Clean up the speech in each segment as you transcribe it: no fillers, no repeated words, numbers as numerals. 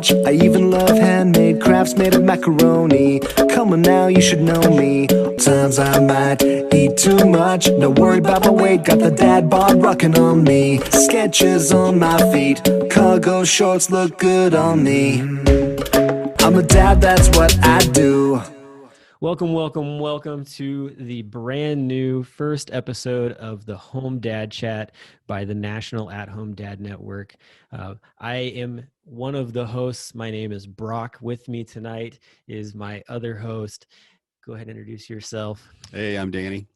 much. I even love handmade crafts made of macaroni. Come on now, you should know me. Times I might eat too much. No worry about my weight, got the dad bod rocking on me. Sketches on my feet, cargo shorts look good on me. I'm a dad, that's what I do. Welcome to the brand new first episode of the Home Dad Chat by the National At-Home Dad Network. I am one of the hosts. My name is Brock. With me tonight is my other host. Go ahead and introduce yourself. Hey, I'm Danny.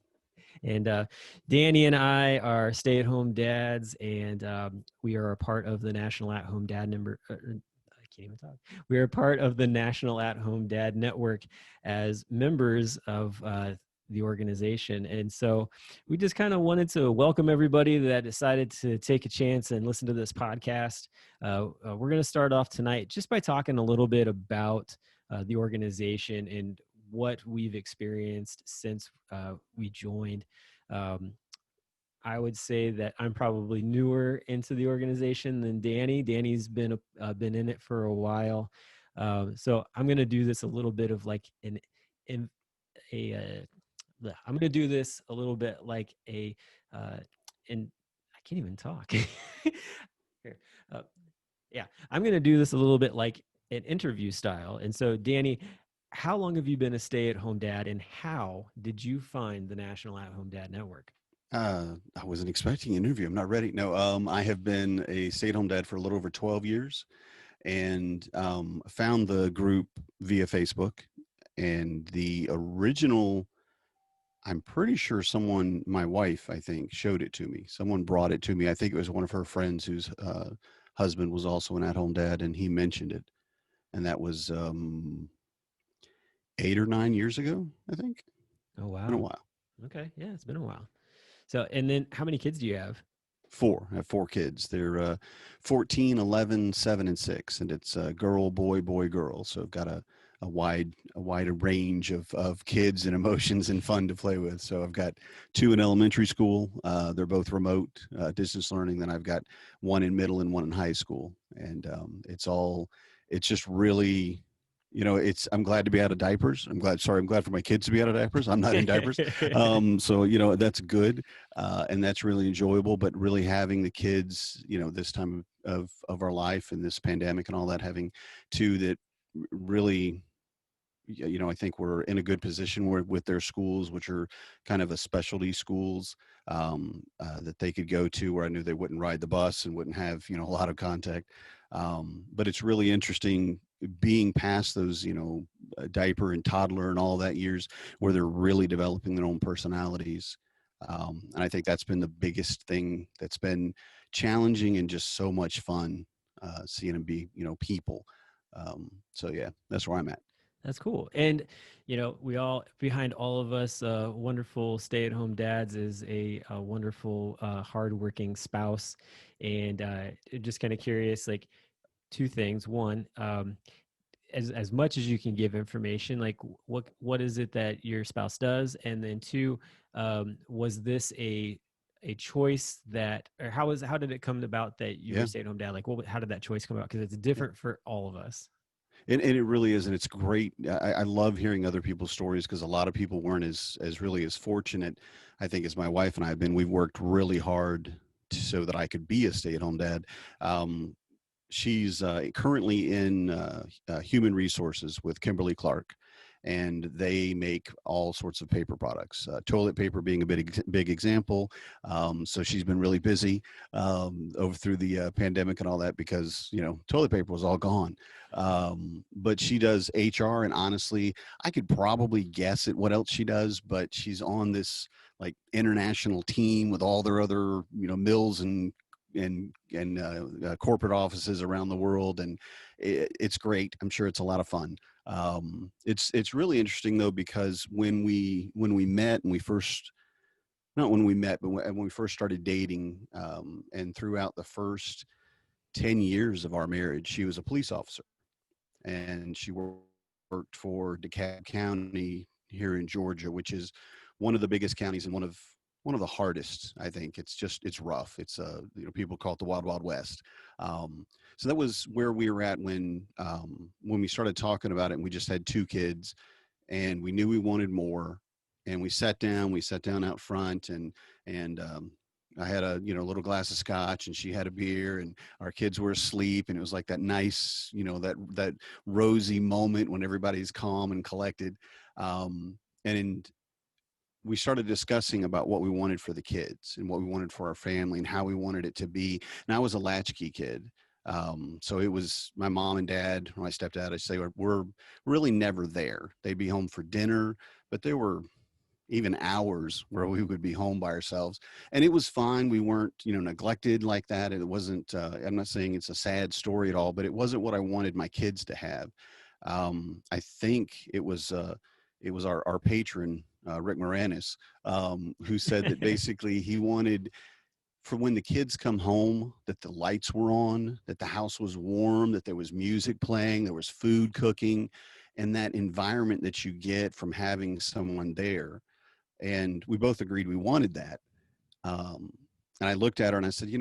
And Danny and I are stay-at-home dads, and we are a part of the National At-Home Dad Network. Can't even talk. We are part of the National At-Home Dad Network as members of the organization. And so we just kind of wanted to welcome everybody that decided to take a chance and listen to this podcast. We're going to start off tonight just by talking a little bit about the organization and what we've experienced since we joined. I would say that I'm probably newer into the organization than Danny. Danny's been in it for a while, so I'm gonna do this a little bit of like I'm gonna do this a little bit like and I can't even talk. Here, yeah, I'm gonna do this a little bit like an interview style. And so, Danny, how long have you been a stay-at-home dad, and how did you find the National At-Home Dad Network? I wasn't expecting an interview. I'm not ready. No, I have been a stay-at-home dad for a little over 12 years and found the group via Facebook. And the original, I'm pretty sure my wife, I think, showed it to me. Someone brought it to me. I think it was one of her friends whose husband was also an at-home dad, and he mentioned it. And that was 8 or 9 years ago, I think. Oh, wow. Been a while. Okay. Yeah, it's been a while. So, and then how many kids do you have? 4. I have 4 kids. They're 14, 11, 7, and 6, and it's girl, boy, boy, girl. So I've got a wider range of kids and emotions and fun to play with. So I've got 2 in elementary school. They're both remote distance learning. Then I've got 1 in middle and 1 in high school, and it's just really. I'm glad to be out of diapers. I'm glad for my kids to be out of diapers. I'm not in diapers. So, that's good. And that's really enjoyable, but really having the kids, this time of our life and this pandemic and all that, having 2 that really, I think we're in a good position with their schools, which are kind of a specialty schools that they could go to, where I knew they wouldn't ride the bus and wouldn't have, a lot of contact. But it's really interesting being past those, diaper and toddler and all that years where they're really developing their own personalities. And I think that's been the biggest thing that's been challenging and just so much fun, seeing them be, people. So yeah, that's where I'm at. That's cool. And, behind all of us wonderful stay-at-home dads is a wonderful, hardworking spouse. And just kind of curious, like 2 things. One, as much as you can give information, like what is it that your spouse does? And then 2, was this a choice or how did it come about that you were a stay-at-home dad? Like how did that choice come about? Because it's different for all of us. And it really is, and it's great. I love hearing other people's stories, because a lot of people weren't as really as fortunate, I think, as my wife and I have been. We've worked really hard so that I could be a stay-at-home dad. She's currently in human resources with Kimberly-Clark, and they make all sorts of paper products, toilet paper being a big example. So she's been really busy over through the pandemic and all that, because, toilet paper was all gone. But she does HR, and honestly, I could probably guess at what else she does, but she's on this like international team with all their other, mills and corporate offices around the world, and it's great. I'm sure it's a lot of fun. It's really interesting though, because when we met, and we first not when we met, but when we first started dating, and throughout the first 10 years of our marriage, she was a police officer, and she worked for DeKalb County here in Georgia, which is one of the biggest counties and one of one of the hardest. I think it's rough. It's people call it the Wild Wild West. So that was where we were at when we started talking about it, and we just had 2 kids, and we knew we wanted more, and we sat down out front, and I had a little glass of scotch, and she had a beer, and our kids were asleep, and it was like that nice, that rosy moment when everybody's calm and collected. And we started discussing about what we wanted for the kids and what we wanted for our family and how we wanted it to be. And I was a latchkey kid. So it was my mom and dad, or my stepdad, I say, were really never there. They'd be home for dinner, but there were even hours where we would be home by ourselves, and it was fine. We weren't, neglected like that. It wasn't, I'm not saying it's a sad story at all, but it wasn't what I wanted my kids to have. I think it was our patron, Rick Moranis, who said that basically he wanted for when the kids come home, that the lights were on, that the house was warm, that there was music playing, there was food cooking, and that environment that you get from having someone there. And we both agreed we wanted that. And I looked at her and I said,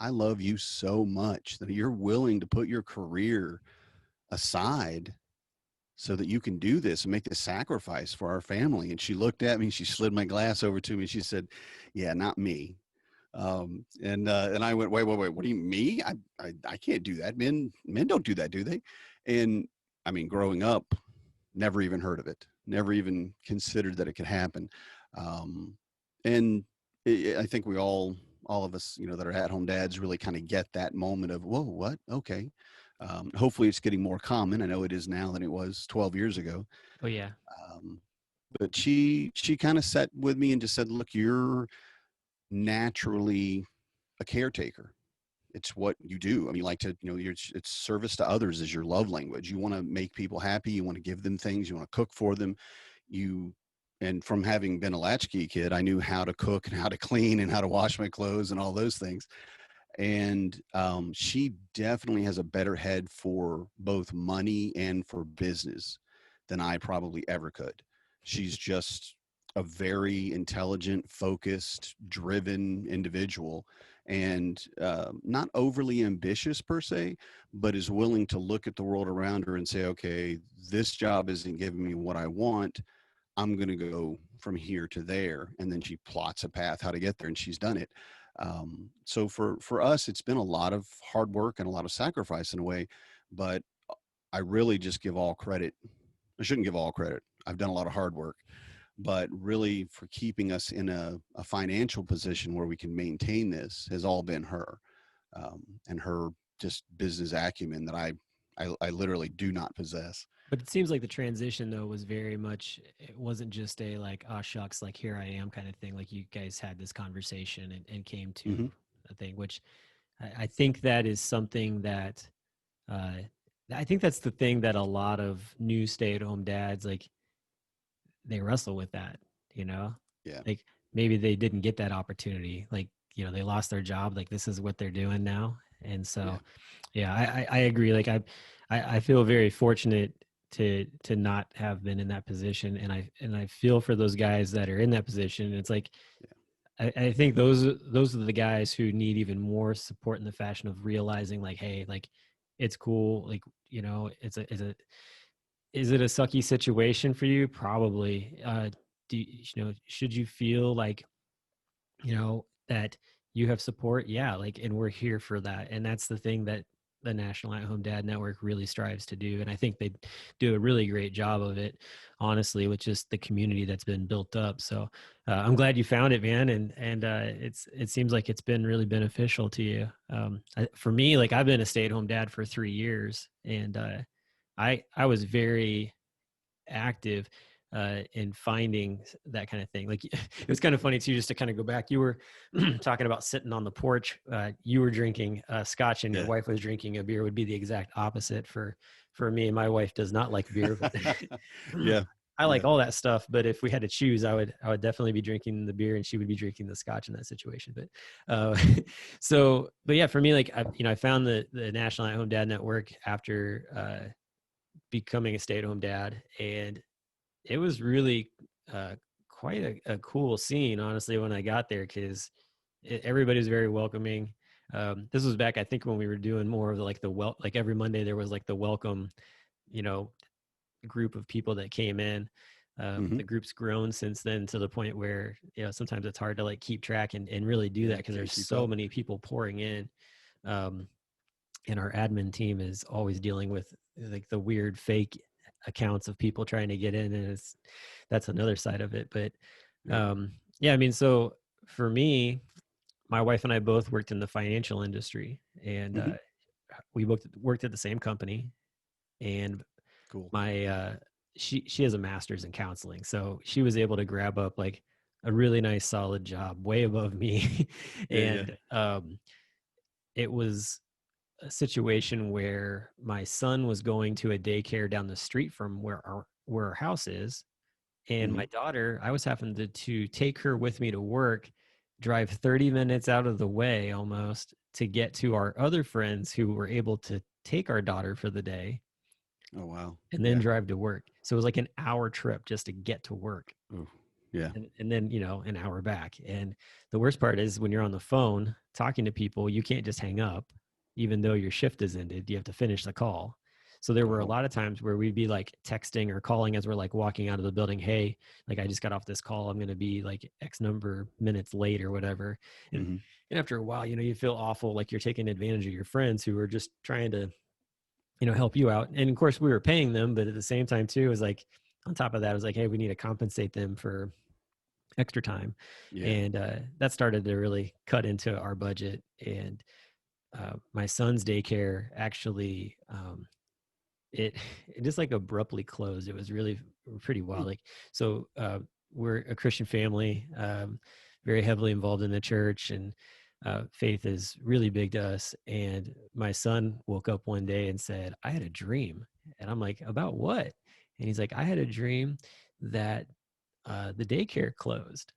I love you so much that you're willing to put your career aside so that you can do this and make this sacrifice for our family. And she looked at me, she slid my glass over to me. She said, yeah, not me. And I went, wait, what do you mean? I can't do that. Men don't do that, do they? And I mean, growing up, never even heard of it, never even considered that it could happen. And I think all of us, that are at home dads really kind of get that moment of, whoa, what? Okay. Hopefully it's getting more common. I know it is now than it was 12 years ago. Oh yeah. But she kind of sat with me and just said, look, you're naturally a caretaker. It's what you do. I mean, you like to, it's service to others is your love language. You want to make people happy. You want to give them things. You want to cook for them. And from having been a latchkey kid, I knew how to cook and how to clean and how to wash my clothes and all those things. And she definitely has a better head for both money and for business than I probably ever could. She's just a very intelligent, focused, driven individual, and not overly ambitious per se, but is willing to look at the world around her and say, okay, this job isn't giving me what I want. I'm going to go from here to there. And then she plots a path how to get there, and she's done it. So for us, it's been a lot of hard work and a lot of sacrifice in a way, but I really just give all credit. I shouldn't give all credit. I've done a lot of hard work, but really for keeping us in a financial position where we can maintain this has all been her, and her just business acumen that I literally do not possess. But it seems like the transition though was very much, it wasn't just a like, oh shucks, like here I am kind of thing. Like you guys had this conversation and came to Mm-hmm. a thing, which I think that is something that I think that's the thing that a lot of new stay-at-home dads, like they wrestle with that, Yeah. like maybe they didn't get that opportunity. Like, they lost their job. Like this is what they're doing now. And so, yeah, I agree. Like I feel very fortunate to not have been in that position. And I feel for those guys that are in that position. It's like, I think those are the guys who need even more support in the fashion of realizing like, hey, like it's cool. Like, is it a sucky situation for you? Probably. Should you feel like, that you have support? Yeah. Like, and we're here for that. And that's the thing that the National At Home Dad Network really strives to do. And I think they do a really great job of it, honestly, with just the community that's been built up. So I'm glad you found it, man. And it seems like it's been really beneficial to you. For me, like I've been a stay-at-home dad for 3 years, and I was very active in finding that kind of thing. Like it was kind of funny too, just to kind of go back. You were talking about sitting on the porch. You were drinking scotch, and your wife was drinking a beer. Would be the exact opposite for me. My wife does not like beer. But Yeah. I like all that stuff. But if we had to choose, I would definitely be drinking the beer, and she would be drinking the scotch in that situation. But but yeah, for me, like I found the National At Home Dad Network after becoming a stay-at-home dad, and it was really quite a cool scene, honestly, when I got there, because everybody was very welcoming. This was back, I think, when we were doing more of the, like like every Monday there was like the welcome, you know, group of people that came in. Hmm. The group's grown since then to the point where, you know, sometimes it's hard to like keep track and really do that Yeah, because can't there's keep so up. many people pouring in. Um, and our admin team is always dealing with like the weird fake accounts of people trying to get in, and that's another side of it. But Yep. yeah, I mean, so for me, my wife and I both worked in the financial industry, and Hmm. we worked at the same company. And Cool. my she has a master's in counseling, so she was able to grab up like a really nice solid job way above me. Yeah, yeah. And it was a situation where my son was going to a daycare down the street from where our house is, and Hmm. my daughter, I was having to take her with me to work, drive 30 minutes out of the way almost to get to our other friends who were able to take our daughter for the day Oh, wow. and then Yeah. drive to work. So it was like an hour trip just to get to work. Oh, yeah. And then, you know, an hour back. And the worst part is when you're on the phone talking to people, you can't just hang up, even though your shift is ended. You have to finish the call. So there were a Oh. lot of times where we'd be like texting or calling as we're like walking out of the building. Hey, like I just got off this call. I'm going to be like X number minutes late or whatever. And, Hmm. and after a while, you know, you feel awful, like you're taking advantage of your friends who are just trying to, you know, help you out. And of course we were paying them, but at the same time too, it was like, on top of that, it was like, hey, we need to compensate them for extra time. Yeah. And that started to really cut into our budget. And my son's daycare actually, it it just like abruptly closed. It was really pretty Hmm. wild. Like, so we're a Christian family, very heavily involved in the church, and faith is really big to us. And my son woke up one day and said, I had a dream. And I'm like, about what? And he's like, I had a dream that the daycare closed.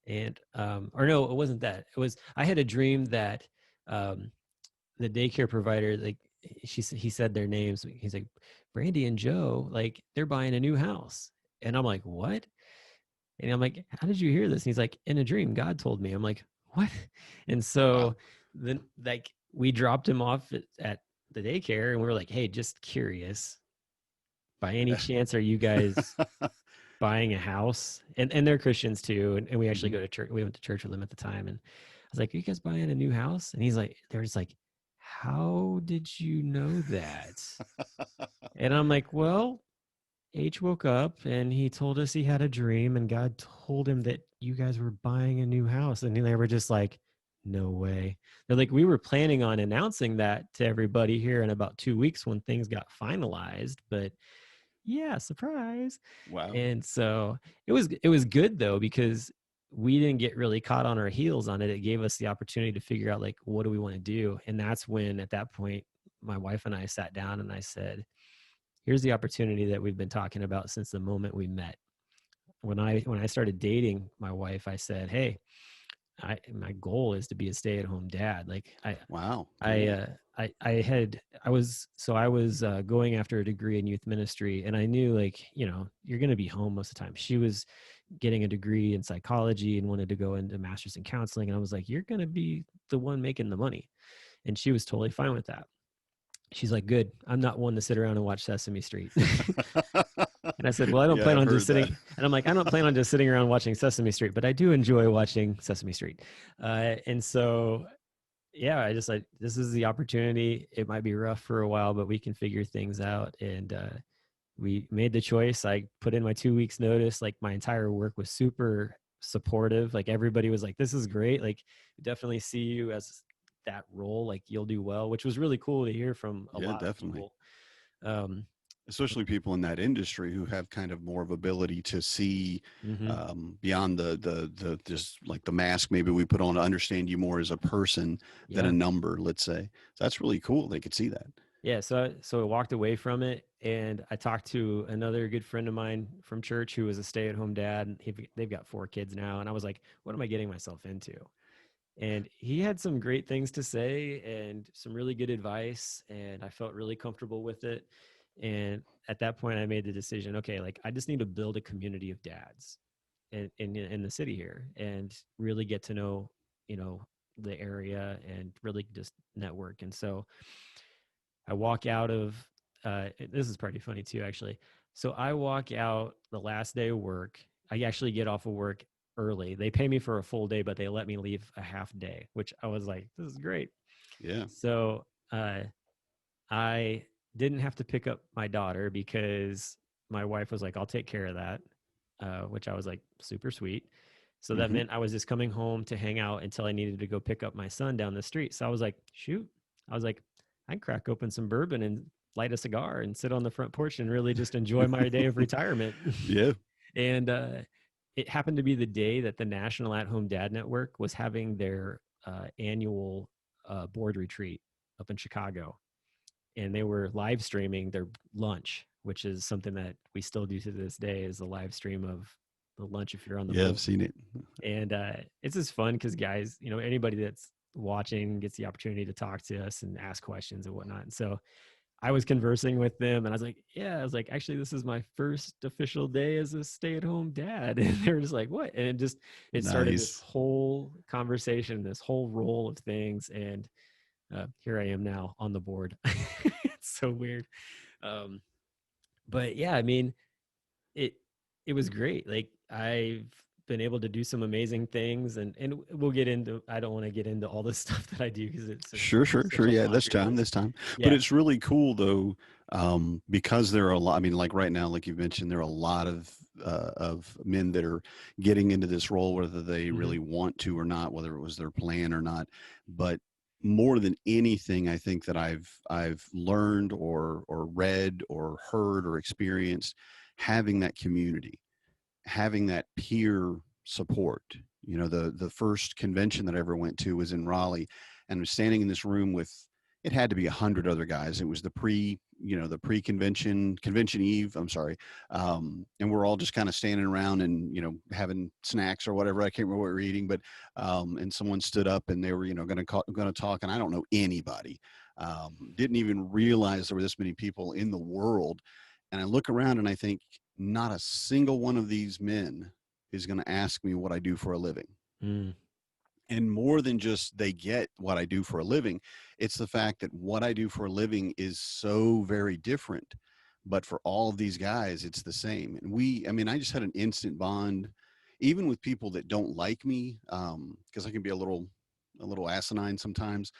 And or no, it wasn't that. It was, I had a dream that um the daycare provider, like, he said their names. He's like, Brandy and Joe, like they're buying a new house. And I'm like, what? And I'm like, how did you hear this? And he's like, in a dream, God told me. I'm like, what? And so Wow. then, like, we dropped him off at the daycare, and we were like, hey, just curious, by any Yeah. chance are you guys buying a house? And they're Christians too, and we actually Hmm. go to church. We went to church with them at the time, and I was like, are you guys buying a new house? And he's like, they're just like, how did you know that? And I'm like, well, H woke up and he told us he had a dream, and God told him that you guys were buying a new house. And they were just like, no way. They're like, we were planning on announcing that to everybody here in about 2 weeks when things got finalized, but yeah, surprise. Wow. And so it was good though, because we didn't get really caught on our heels on it. It gave us the opportunity to figure out, like, what do we want to do? And that's when, at that point, my wife and I sat down and I said, here's the opportunity that we've been talking about since the moment we met. When I started dating my wife, I said, hey, my goal is to be a stay-at-home dad. Like, Wow. I Cool. uh, I was going after a degree in youth ministry, and I knew, like, you know, you're going to be home most of the time. She was getting a degree in psychology and wanted to go into master's in counseling, and I was like, you're going to be the one making the money, and she was totally fine with that. She's like, good. I'm not one to sit around and watch Sesame Street. And I said, well, I don't Yeah, plan I've on just heard that. sitting. And I'm like, I don't plan on just sitting around watching Sesame Street, but I do enjoy watching Sesame Street. And so, yeah, I just like, this is the opportunity. It might be rough for a while, but we can figure things out. And we made the choice. I put in my 2 weeks notice. Like, my entire work was super supportive. Like, everybody was like, this is great. Like, definitely see you as that role. Like, you'll do well, which was really cool to hear from a Yeah, lot of definitely. people. Um, Especially people in that industry who have kind of more of ability to see mhm. beyond the just like the mask maybe we put on to understand you more as a person than a Yeah. number, let's say. So that's really cool. They could see that. Yeah, so I walked away from it, and I talked to another good friend of mine from church who was a stay-at-home dad. And they've got 4 kids now, and I was like, "What am I getting myself into?" And he had some great things to say and some really good advice, and I felt really comfortable with it. And at that point, I made the decision, okay, like, I just need to build a community of dads. in the city here and really get to know, you know, the area and really just network. And so I walk out of this is pretty funny too, actually. So I walk out the last day of work. I actually get off of work early. They pay me for a full day, but they let me leave a half day, which I was like, this is great. Yeah. So I didn't have to pick up my daughter because my wife was like, I'll take care of that, which I was like, super sweet. So that Hmm. meant I was just coming home to hang out until I needed to go pick up my son down the street. So I was like, shoot, I was like, I can crack open some bourbon and light a cigar and sit on the front porch and really just enjoy my day of retirement. Yeah. And it happened to be the day that the National At Home Dad Network was having their annual board retreat up in Chicago, and they were live streaming their lunch, which is something that we still do to this day, is the live stream of the lunch if you're on the Yeah. board. I've seen it. And it's just fun because guys, you know, anybody that's watching gets the opportunity to talk to us and ask questions and whatnot. And so I was conversing with them and I was like, yeah, I was like, actually, this is my first official day as a stay-at-home dad. And they were just like, what? And it started this Nice. whole conversation, this whole roll of things. And here I am now on the board. It's so weird. Um, but yeah, I mean, it it was great. Like I've been able to do some amazing things, and we'll get into. I don't want to get into all the stuff that I do because it's Sure, sure, such sure. a Yeah, this laundry time, list. this time. But Yeah. it's really cool though, because there are a lot. I mean, like right now, like you mentioned, there are a lot of men that are getting into this role, whether they Hmm. really want to or not, whether it was their plan or not. But more than anything, I think that I've learned or read or heard or experienced having that community, having that peer support. You know, the first convention that I ever went to was in Raleigh, and was standing in this room with, it had to be 100 other guys. It was the convention eve. I'm sorry, and we're all just kind of standing around and having snacks or whatever. I can't remember what we were eating, but and someone stood up and they were going to talk, and I don't know anybody. Didn't even realize there were this many people in the world. And I look around and I think, not a single one of these men is going to ask me what I do for a living. Mm, And more than just they get what I do for a living, it's the fact that what I do for a living is so very different. But for all of these guys, it's the same. And I mean, I just had an instant bond, even with people that don't like me, because I can be a little asinine sometimes.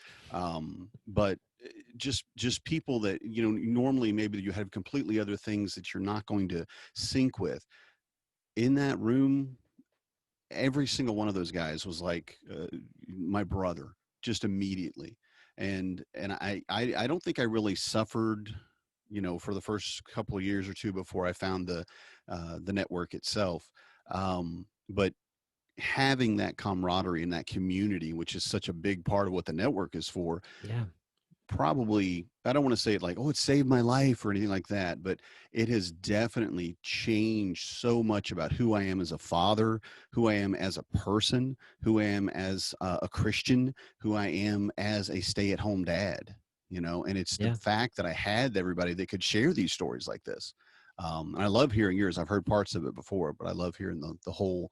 But just people that normally maybe you have completely other things that you're not going to sync with in that room. Every single one of those guys was like my brother, just immediately. And I don't think I really suffered, for the first couple of years or two before I found the network itself. But having that camaraderie and that community, which is such a big part of what the network is for, yeah. probably, I don't want to say it like, oh, it saved my life or anything like that, but it has definitely changed so much about who I am as a father, who I am as a person, who I am as a Christian, who I am as a stay-at-home dad. And it's the Yeah. fact that I had everybody that could share these stories like this. And I love hearing yours. I've heard parts of it before, but I love hearing the whole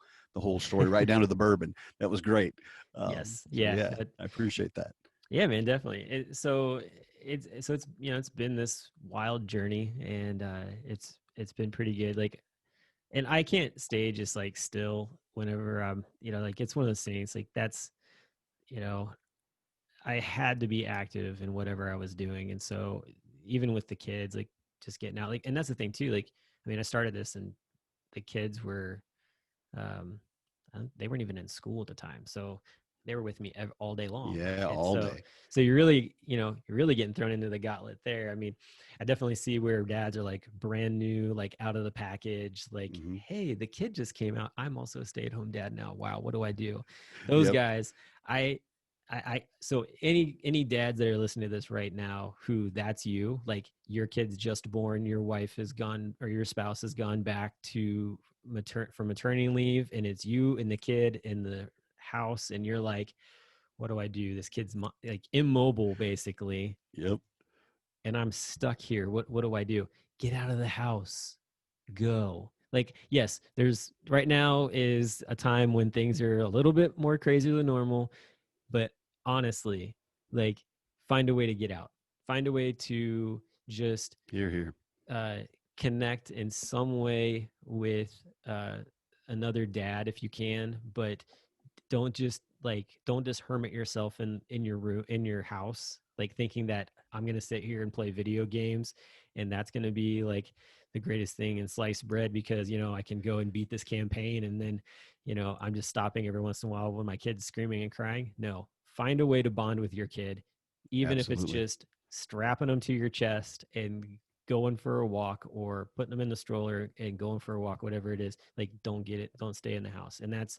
story, right down to the bourbon. That was great. Yes. So Yeah. yeah, I appreciate that. Yeah, man, definitely. It's you know, it's been this wild journey, and it's been pretty good. Like, and I can't stay just like still whenever I'm, you know, like it's one of those things like that's, you know, I had to be active in whatever I was doing. And so even with the kids, like just getting out, like, and that's the thing too. Like, I mean, I started this and the kids were, um, they weren't even in school at the time. So they were with me all day long. Yeah, And all so, day. so you're really, you know, you're really getting thrown into the gauntlet there. I mean, I definitely see where dads are like brand new, like out of the package, like, Hmm. hey, the kid just came out. I'm also a stay-at-home dad now. Wow, what do I do? Those Yep. guys, I so any dads that are listening to this right now who that's you, like your kid's just born, your wife has gone or your spouse has gone back to for maternity leave, and it's you and the kid in the house, and you're like, what do I do? This kid's like immobile basically, Yep. and I'm stuck here. What do I do? Get out of the house. Go. like, yes, there's right now is a time when things are a little bit more crazy than normal, but honestly, like, find a way to get out. Find a way to just Here. uh, connect in some way with uh, another dad if you can, but don't just hermit yourself in your room, in your house, like thinking that I'm going to sit here and play video games and that's going to be like the greatest thing in sliced bread, because I can go and beat this campaign, and then I'm just stopping every once in a while when my kid's screaming and crying. No, find a way to bond with your kid, even if it's Absolutely. just strapping them to your chest and going for a walk, or putting them in the stroller and going for a walk, whatever it is. Like, don't stay in the house. And that's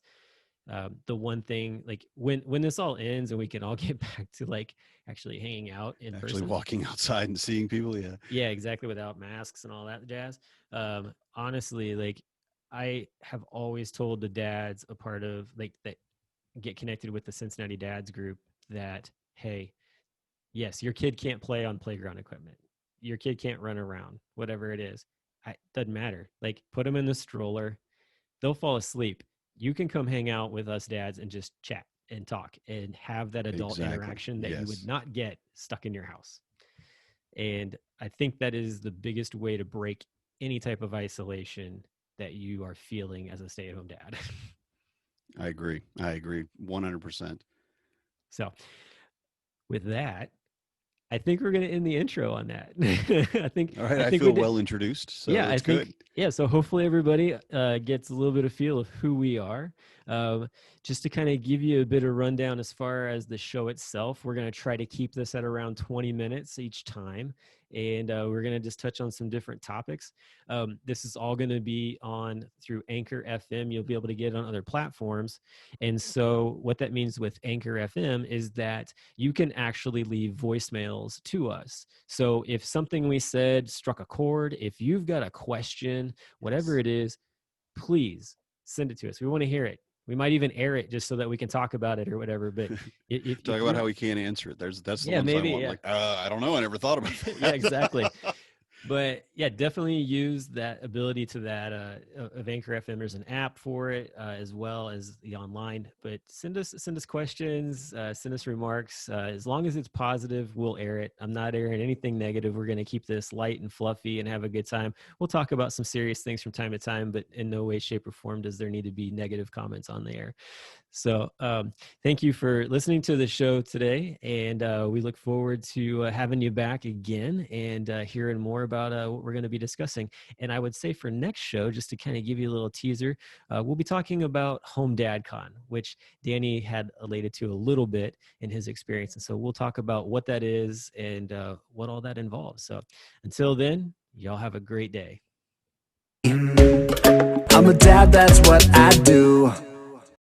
the one thing, like, when this all ends and we can all get back to like actually hanging out in Actually person. walking outside and seeing people. Yeah. Yeah, exactly, without masks and all that jazz. Honestly, like, I have always told the dads a part of like that get connected with the Cincinnati Dads group that, hey, yes, your kid can't play on playground equipment, your kid can't run around, whatever it is. Doesn't matter. Like, put them in the stroller, they'll fall asleep. You can come hang out with us dads and just chat and talk and have that adult Exactly. interaction that you would Yes. not get stuck in your house. And I think that is the biggest way to break any type of isolation that you are feeling as a stay-at-home dad. I agree. 100%. So with that, I think we're going to end the intro on that. All right. I I think we feel did. well introduced, so Yeah, I it's think, good. yeah. So hopefully everybody gets a little bit of feel of who we are. Just to kind of give you a bit of rundown as far as the show itself, we're going to try to keep this at around 20 minutes each time. And we're going to just touch on some different topics. This is all going to be on through Anchor FM. You'll be able to get it on other platforms. And so what that means with Anchor FM is that you can actually leave voicemails to us. So if something we said struck a chord, if you've got a question, whatever Yes. it is, please send it to us. We want to hear it. We might even air it just so that we can talk about it or whatever. But if Talk about you're, how we can't answer it. That's the yeah, ones I maybe, want. yeah. Like, I don't know. I never thought about Yeah, exactly. that. But yeah, definitely use that ability to that of Anchor FM. There's an app for it, as well as the online. But send us questions, send us remarks. As long as it's positive, we'll air it. I'm not airing anything negative. We're going to keep this light and fluffy and have a good time. We'll talk about some serious things from time to time, but in no way, shape, or form does there need to be negative comments on the air. So thank you for listening to the show today. And we look forward to having you back again and hearing more about what we're going to be discussing. And I would say for next show, just to kind of give you a little teaser, we'll be talking about HomeDadCon, which Danny had related to a little bit in his experience. And so we'll talk about what that is and what all that involves. So until then, y'all have a great day. I'm a dad, that's what I do.